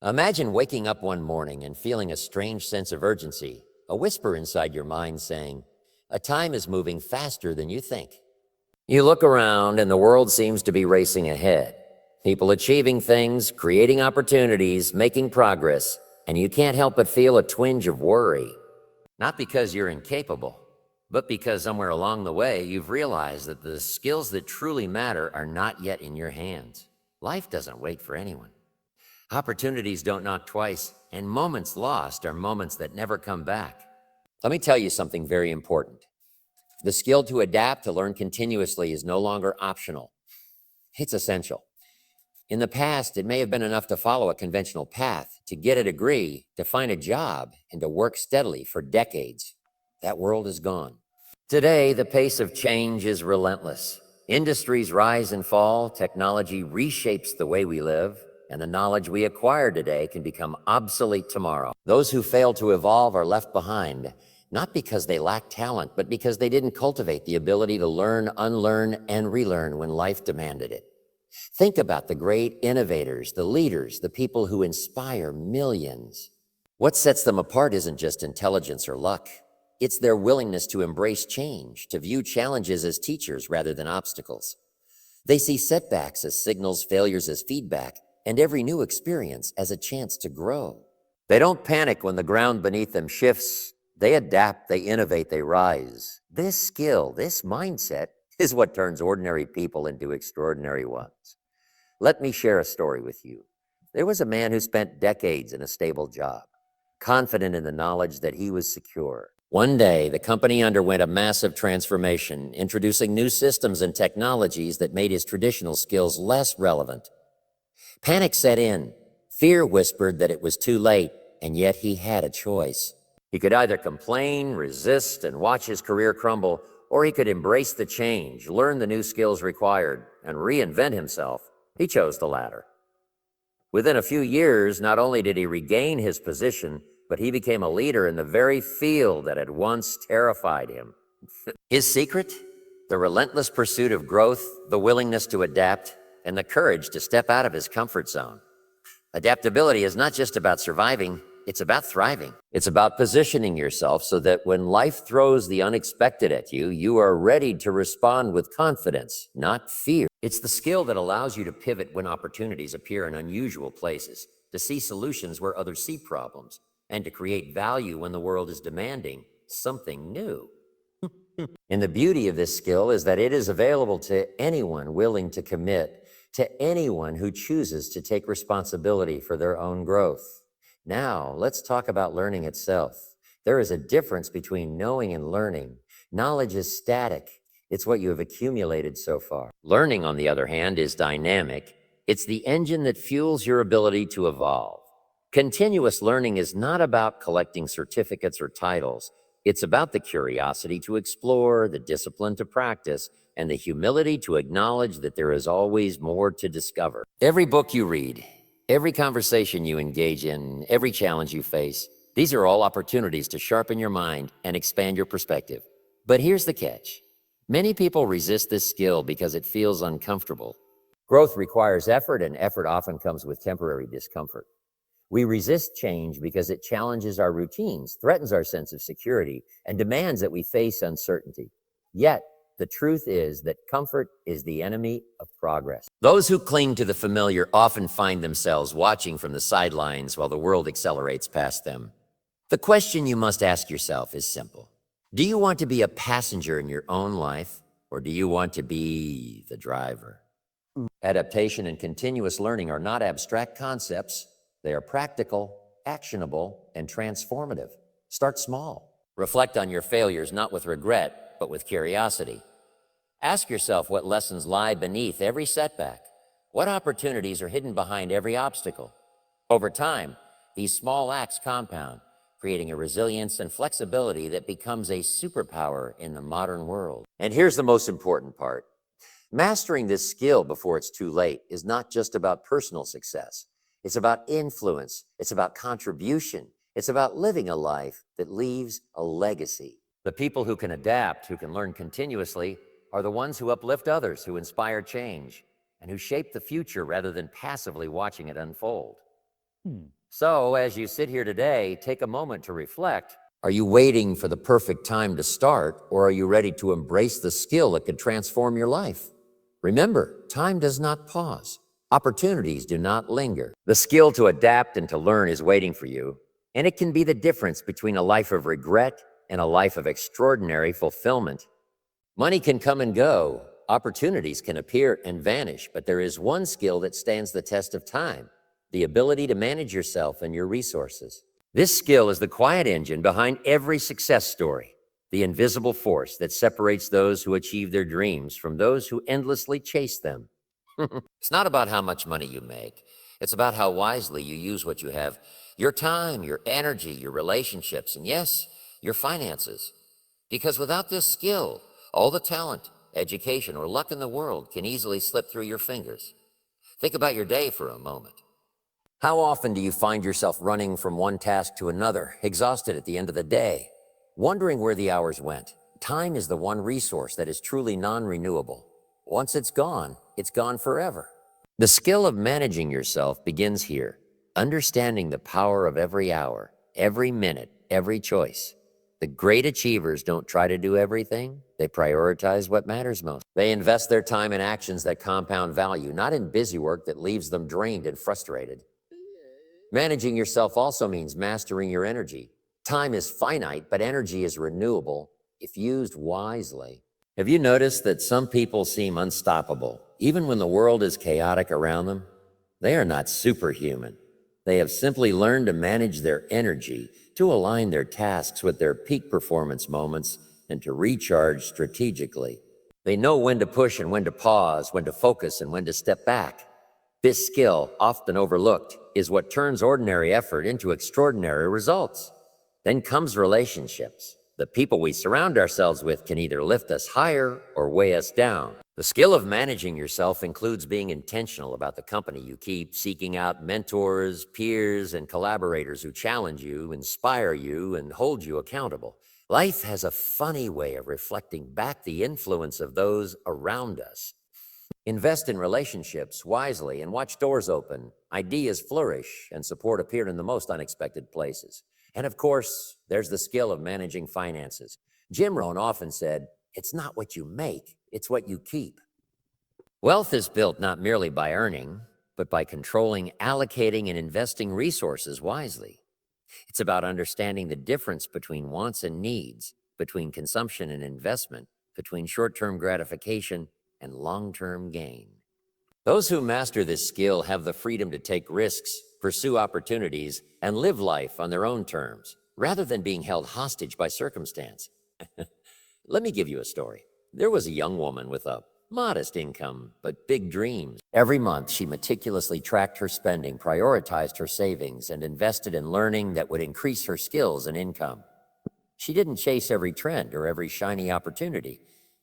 Imagine waking up one morning and feeling a strange sense of urgency, a whisper inside your mind saying, "A time is moving faster than you think." You look around and the world seems to be racing ahead. People achieving things, creating opportunities, making progress, and you can't help but feel a twinge of worry. Not because you're incapable, but because somewhere along the way you've realized that the skills that truly matter are not yet in your hands. Life doesn't wait for anyone. Opportunities don't knock twice, and moments lost are moments that never come back. Let me tell you something very important. The skill to adapt, to learn continuously, is no longer optional. It's essential. In the past, it may have been enough to follow a conventional path, to get a degree, to find a job, and to work steadily for decades. That world is gone. Today, the pace of change is relentless. Industries rise and fall, technology reshapes the way we live, and the knowledge we acquire today can become obsolete tomorrow. Those who fail to evolve are left behind, not because they lack talent, but because they didn't cultivate the ability to learn, unlearn, and relearn when life demanded it. Think about the great innovators, the leaders, the people who inspire millions. What sets them apart isn't just intelligence or luck. It's their willingness to embrace change, to view challenges as teachers rather than obstacles. They see setbacks as signals, failures as feedback, and every new experience as a chance to grow. They don't panic when the ground beneath them shifts. They adapt, they innovate, they rise. This skill, this mindset, is what turns ordinary people into extraordinary ones. Let me share a story with you. There was a man who spent decades in a stable job, confident in the knowledge that he was secure. One day, the company underwent a massive transformation, introducing new systems and technologies that made his traditional skills less relevant. Panic set in. Fear whispered that it was too late, and yet he had a choice. He could either complain, resist, and watch his career crumble, or he could embrace the change, learn the new skills required, and reinvent himself. He chose the latter. Within a few years, not only did he regain his position, but he became a leader in the very field that had once terrified him. His secret? The relentless pursuit of growth, the willingness to adapt, and the courage to step out of his comfort zone. Adaptability is not just about surviving, it's about thriving. It's about positioning yourself so that when life throws the unexpected at you, you are ready to respond with confidence, not fear. It's the skill that allows you to pivot when opportunities appear in unusual places, to see solutions where others see problems, and to create value when the world is demanding something new. And the beauty of this skill is that it is available to anyone willing to commit, to anyone who chooses to take responsibility for their own growth. Now, let's talk about learning itself. There is a difference between knowing and learning. Knowledge is static. It's what you have accumulated so far. Learning, on the other hand, is dynamic. It's the engine that fuels your ability to evolve. Continuous learning is not about collecting certificates or titles. It's about the curiosity to explore, the discipline to practice, and the humility to acknowledge that there is always more to discover. Every book you read, every conversation you engage in, every challenge you face, these are all opportunities to sharpen your mind and expand your perspective. But here's the catch. Many people resist this skill because it feels uncomfortable. Growth requires effort, and effort often comes with temporary discomfort. We resist change because it challenges our routines, threatens our sense of security, and demands that we face uncertainty. Yet, the truth is that comfort is the enemy of progress. Those who cling to the familiar often find themselves watching from the sidelines while the world accelerates past them. The question you must ask yourself is simple. Do you want to be a passenger in your own life, or do you want to be the driver? Adaptation and continuous learning are not abstract concepts. They are practical, actionable, and transformative. Start small. Reflect on your failures, not with regret, but with curiosity. Ask yourself what lessons lie beneath every setback. What opportunities are hidden behind every obstacle? Over time, these small acts compound, creating a resilience and flexibility that becomes a superpower in the modern world. And here's the most important part. Mastering this skill before it's too late is not just about personal success. It's about influence. It's about contribution. It's about living a life that leaves a legacy. The people who can adapt, who can learn continuously, are the ones who uplift others, who inspire change, and who shape the future rather than passively watching it unfold. So, as you sit here today, take a moment to reflect. Are you waiting for the perfect time to start, or are you ready to embrace the skill that could transform your life? Remember, time does not pause. Opportunities do not linger. The skill to adapt and to learn is waiting for you, and it can be the difference between a life of regret and a life of extraordinary fulfillment. Money can come and go, opportunities can appear and vanish, but there is one skill that stands the test of time: the ability to manage yourself and your resources. This skill is the quiet engine behind every success story, the invisible force that separates those who achieve their dreams from those who endlessly chase them. It's not about how much money you make. It's about how wisely you use what you have: your time, your energy, your relationships, and yes, your finances. Because without this skill, all the talent, education, or luck in the world can easily slip through your fingers. Think about your day for a moment. How often do you find yourself running from one task to another, exhausted at the end of the day, wondering where the hours went? Time is the one resource that is truly non-renewable. Once it's gone forever. The skill of managing yourself begins here, understanding the power of every hour, every minute, every choice. The great achievers don't try to do everything. They prioritize what matters most. They invest their time in actions that compound value, not in busy work that leaves them drained and frustrated. Managing yourself also means mastering your energy. Time is finite, but energy is renewable if used wisely. Have you noticed that some people seem unstoppable, even when the world is chaotic around them? They are not superhuman. They have simply learned to manage their energy, to align their tasks with their peak performance moments, and to recharge strategically. They know when to push and when to pause, when to focus and when to step back. This skill, often overlooked, is what turns ordinary effort into extraordinary results. Then comes relationships. The people we surround ourselves with can either lift us higher or weigh us down. The skill of managing yourself includes being intentional about the company you keep, seeking out mentors, peers, and collaborators who challenge you, inspire you, and hold you accountable. Life has a funny way of reflecting back the influence of those around us. Invest in relationships wisely and watch doors open, ideas flourish, and support appear in the most unexpected places. And of course, there's the skill of managing finances. Jim Rohn often said, "It's not what you make, it's what you keep." Wealth is built not merely by earning, but by controlling, allocating, and investing resources wisely. It's about understanding the difference between wants and needs, between consumption and investment, between short-term gratification and long-term gain. Those who master this skill have the freedom to take risks, pursue opportunities, and live life on their own terms, rather than being held hostage by circumstance. Let me give you a story. There was a young woman with a modest income, but big dreams. Every month, she meticulously tracked her spending, prioritized her savings, and invested in learning that would increase her skills and income. She didn't chase every trend or every shiny opportunity.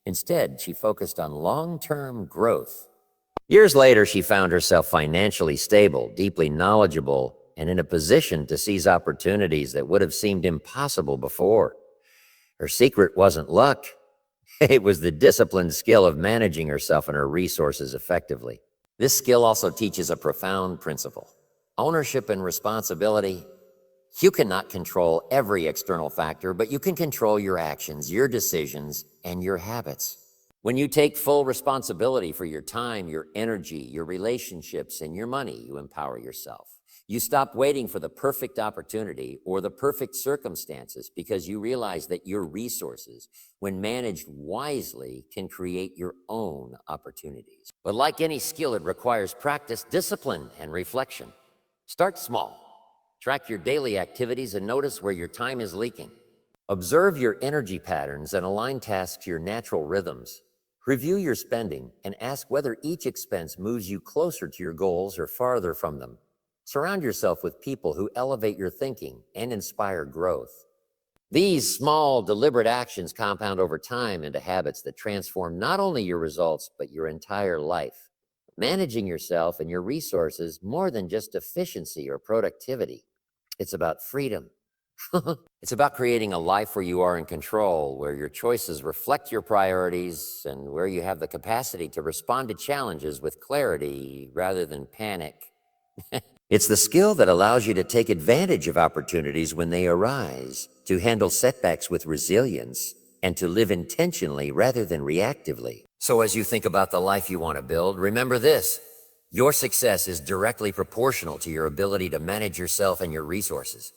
Instead, she focused on long-term growth. Years later, she found herself financially stable, deeply knowledgeable, and in a position to seize opportunities that would have seemed impossible before. Her secret wasn't luck. It was the disciplined skill of managing herself and her resources effectively. This skill also teaches a profound principle: ownership and responsibility. You cannot control every external factor, but you can control your actions, your decisions, and your habits. When you take full responsibility for your time, your energy, your relationships, and your money, you empower yourself. You stop waiting for the perfect opportunity or the perfect circumstances, because you realize that your resources, when managed wisely, can create your own opportunities. But like any skill, it requires practice, discipline, and reflection. Start small. Track your daily activities and notice where your time is leaking. Observe your energy patterns and align tasks to your natural rhythms. Review your spending and ask whether each expense moves you closer to your goals or farther from them. Surround yourself with people who elevate your thinking and inspire growth. These small, deliberate actions compound over time into habits that transform not only your results, but your entire life. Managing yourself and your resources more than just efficiency or productivity. It's about freedom. It's about creating a life where you are in control, where your choices reflect your priorities, and where you have the capacity to respond to challenges with clarity rather than panic. It's the skill that allows you to take advantage of opportunities when they arise, to handle setbacks with resilience, and to live intentionally rather than reactively. So as you think about the life you want to build, remember this: your success is directly proportional to your ability to manage yourself and your resources.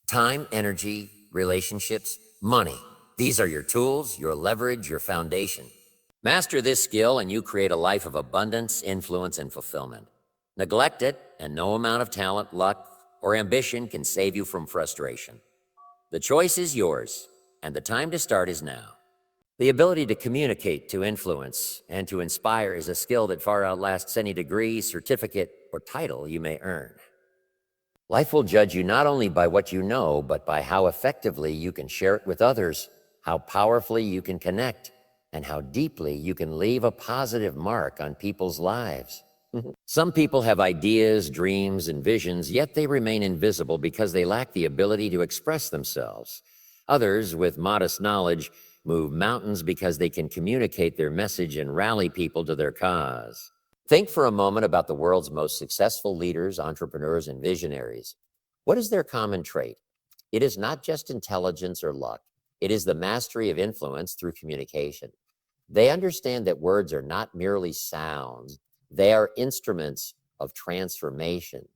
Time, energy, relationships, money. These are your tools, your leverage, your foundation. Master this skill and you create a life of abundance, influence, and fulfillment. Neglect it, and no amount of talent, luck, or ambition can save you from frustration. The choice is yours, and the time to start is now. The ability to communicate, to influence, and to inspire is a skill that far outlasts any degree, certificate, or title you may earn. Life will judge you not only by what you know, but by how effectively you can share it with others, how powerfully you can connect, and how deeply you can leave a positive mark on people's lives. Some people have ideas, dreams, and visions, yet they remain invisible because they lack the ability to express themselves. Others, with modest knowledge, move mountains because they can communicate their message and rally people to their cause. Think for a moment about the world's most successful leaders, entrepreneurs, and visionaries. What is their common trait? It is not just intelligence or luck. It is the mastery of influence through communication. They understand that words are not merely sounds. They are instruments of transformation.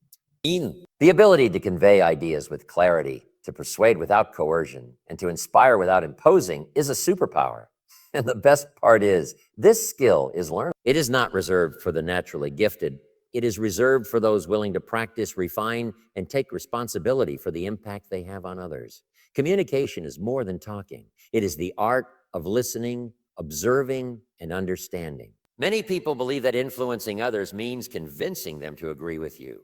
The ability to convey ideas with clarity, to persuade without coercion, and to inspire without imposing is a superpower. And the best part is, this skill is learned. It is not reserved for the naturally gifted. It is reserved for those willing to practice, refine, and take responsibility for the impact they have on others. Communication is more than talking. It is the art of listening, observing, and understanding. Many people believe that influencing others means convincing them to agree with you.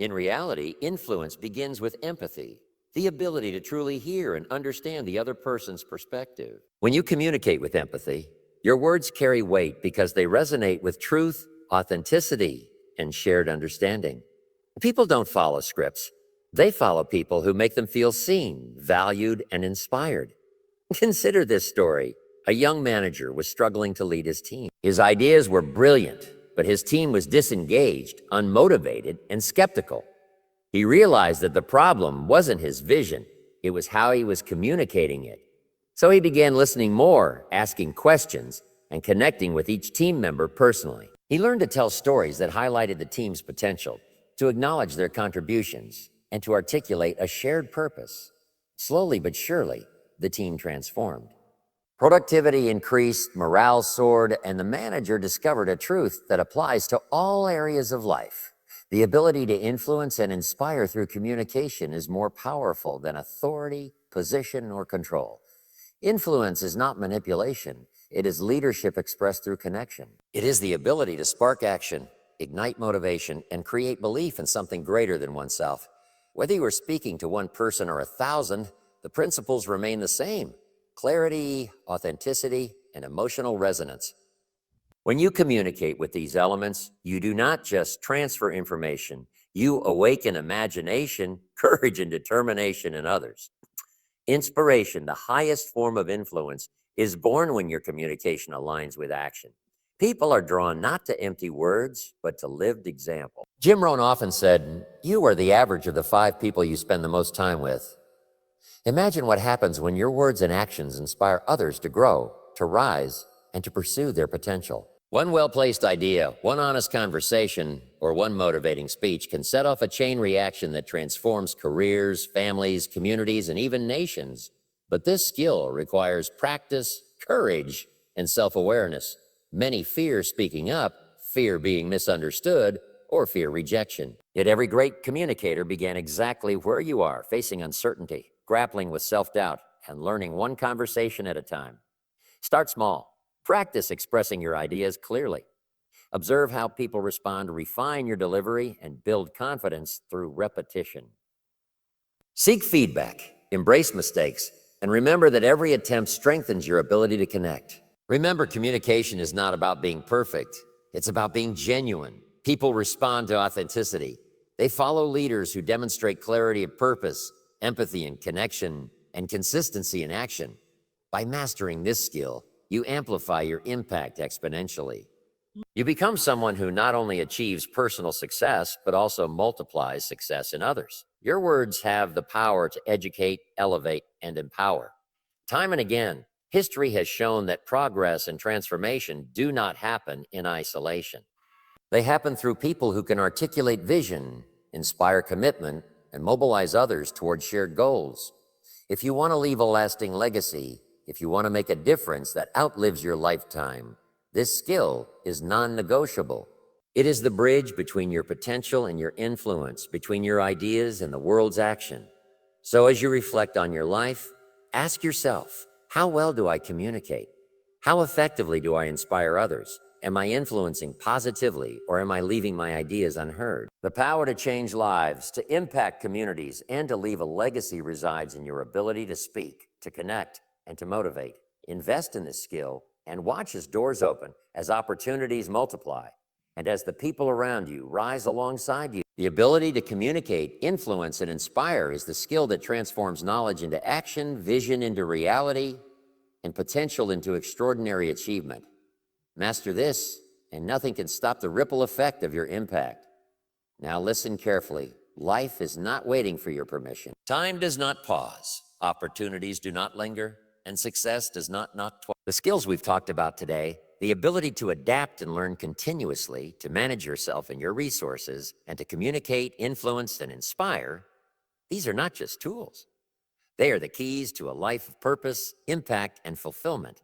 In reality, influence begins with empathy, the ability to truly hear and understand the other person's perspective. When you communicate with empathy, your words carry weight because they resonate with truth, authenticity, and shared understanding. People don't follow scripts. They follow people who make them feel seen, valued, and inspired. Consider this story. A young manager was struggling to lead his team. His ideas were brilliant, but his team was disengaged, unmotivated, and skeptical. He realized that the problem wasn't his vision, it was how he was communicating it. So he began listening more, asking questions, and connecting with each team member personally. He learned to tell stories that highlighted the team's potential, to acknowledge their contributions, and to articulate a shared purpose. Slowly but surely, the team transformed. Productivity increased, morale soared, and the manager discovered a truth that applies to all areas of life. The ability to influence and inspire through communication is more powerful than authority, position, or control. Influence is not manipulation. It is leadership expressed through connection. It is the ability to spark action, ignite motivation, and create belief in something greater than oneself. Whether you are speaking to one person or 1,000, the principles remain the same: clarity, authenticity, and emotional resonance. When you communicate with these elements, you do not just transfer information, you awaken imagination, courage, and determination in others. Inspiration, the highest form of influence, is born when your communication aligns with action. People are drawn not to empty words, but to lived example. Jim Rohn often said, "You are the average of the 5 people you spend the most time with." Imagine what happens when your words and actions inspire others to grow, to rise, and to pursue their potential. One well-placed idea, one honest conversation, or one motivating speech can set off a chain reaction that transforms careers, families, communities, and even nations. But this skill requires practice, courage, and self-awareness. Many fear speaking up, fear being misunderstood, or fear rejection. Yet every great communicator began exactly where you are, facing uncertainty, grappling with self-doubt, and learning one conversation at a time. Start small. Practice expressing your ideas clearly. Observe how people respond, refine your delivery, and build confidence through repetition. Seek feedback, embrace mistakes, and remember that every attempt strengthens your ability to connect. Remember, communication is not about being perfect. It's about being genuine. People respond to authenticity. They follow leaders who demonstrate clarity of purpose, empathy and connection, and consistency in action. By mastering this skill, you amplify your impact exponentially. You become someone who not only achieves personal success, but also multiplies success in others. Your words have the power to educate, elevate, and empower. Time and again, history has shown that progress and transformation do not happen in isolation. They happen through people who can articulate vision, inspire commitment, and mobilize others toward shared goals. If you want to leave a lasting legacy, if you want to make a difference that outlives your lifetime, this skill is non-negotiable. It is the bridge between your potential and your influence, between your ideas and the world's action. So as you reflect on your life, ask yourself, how well do I communicate? How effectively do I inspire others? Am I influencing positively, or am I leaving my ideas unheard? The power to change lives, to impact communities, and to leave a legacy resides in your ability to speak, to connect, and to motivate. Invest in this skill and watch as doors open, as opportunities multiply, and as the people around you rise alongside you. The ability to communicate, influence, and inspire is the skill that transforms knowledge into action, vision into reality, and potential into extraordinary achievement. Master this, and nothing can stop the ripple effect of your impact. Now listen carefully. Life is not waiting for your permission. Time does not pause. Opportunities do not linger, and success does not knock twice. The skills we've talked about today, the ability to adapt and learn continuously, to manage yourself and your resources, and to communicate, influence, and inspire, these are not just tools. They are the keys to a life of purpose, impact, and fulfillment.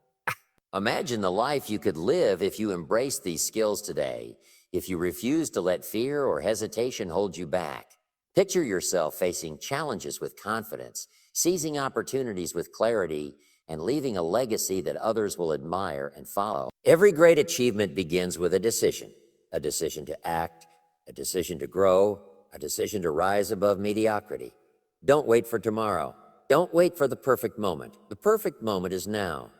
Imagine the life you could live if you embraced these skills today, if you refuse to let fear or hesitation hold you back. Picture yourself facing challenges with confidence, seizing opportunities with clarity, and leaving a legacy that others will admire and follow. Every great achievement begins with a decision to act, a decision to grow, a decision to rise above mediocrity. Don't wait for tomorrow. Don't wait for the perfect moment. The perfect moment is now.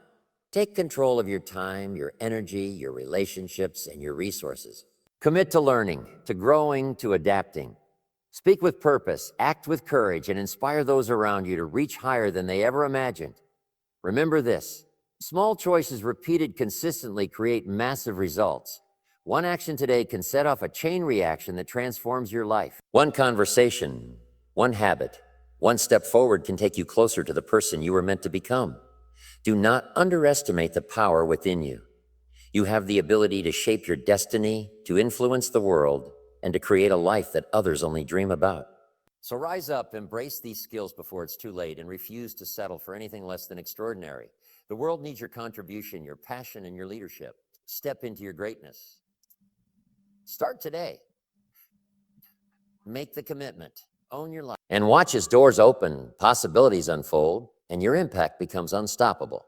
Take control of your time, your energy, your relationships, and your resources. Commit to learning, to growing, to adapting. Speak with purpose, act with courage, and inspire those around you to reach higher than they ever imagined. Remember this: small choices repeated consistently create massive results. One action today can set off a chain reaction that transforms your life. One conversation, one habit, one step forward can take you closer to the person you were meant to become. Do not underestimate the power within you. You have the ability to shape your destiny, to influence the world, and to create a life that others only dream about. So rise up, embrace these skills before it's too late, and refuse to settle for anything less than extraordinary. The world needs your contribution, your passion, and your leadership. Step into your greatness. Start today. Make the commitment. Own your life. And watch as doors open, possibilities unfold, and your impact becomes unstoppable.